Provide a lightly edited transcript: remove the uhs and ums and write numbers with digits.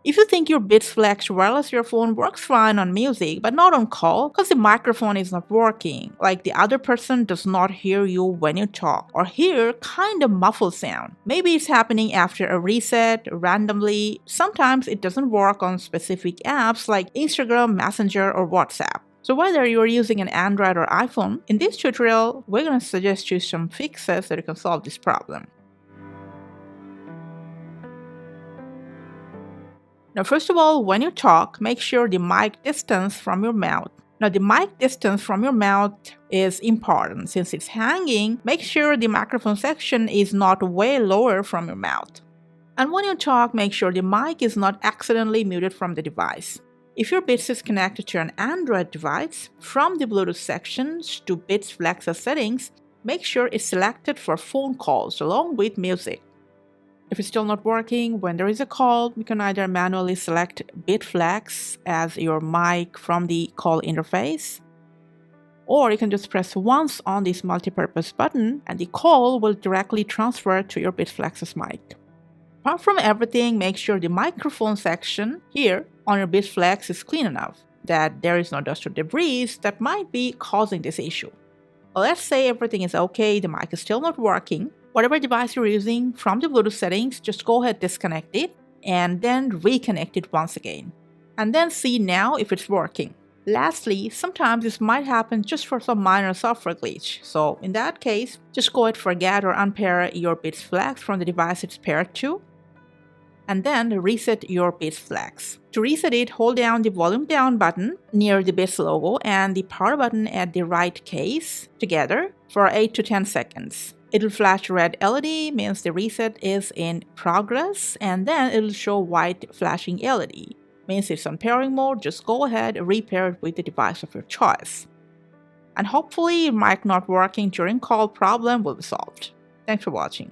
If you think your Beats Flex Wireless Earphone works fine on music but not on call because the microphone is not working, like the other person does not hear you when you talk or hear kind of muffled sound. Maybe it's happening after a reset, randomly. Sometimes it doesn't work on specific apps like Instagram, Messenger, or WhatsApp. So whether you're using an Android or iPhone, in this tutorial, we're going to suggest you some fixes that you can solve this problem. Now, first of all, when you talk, make sure the mic distance from your mouth. Now, the mic distance from your mouth is important. Since it's hanging, make sure the microphone section is not way lower from your mouth. And when you talk, make sure the mic is not accidentally muted from the device. If your Beats is connected to an Android device, from the Bluetooth sections to Beats Flex settings, make sure it's selected for phone calls along with music. If it's still not working, when there is a call, you can either manually select Beats Flex as your mic from the call interface, or you can just press once on this multi-purpose button and the call will directly transfer to your Beats Flex's mic. Apart from everything, make sure the microphone section here on your Beats Flex is clean enough, that there is no dust or debris that might be causing this issue. Well, let's say everything is okay, the mic is still not working. Whatever device you're using from the Bluetooth settings, just go ahead, disconnect it, and then reconnect it once again. And then see now if it's working. Lastly, sometimes this might happen just for some minor software glitch. So in that case, just go ahead, forget or unpair your Beats Flex from the device it's paired to, and then reset your Beats Flex. To reset it, hold down the volume down button near the Beats logo and the power button at the right case together for 8 to 10 seconds. It'll flash red LED, means the reset is in progress, and then it'll show white flashing LED, means it's on pairing mode. Just go ahead and repair it with the device of your choice. And hopefully your mic not working during call problem will be solved. Thanks for watching.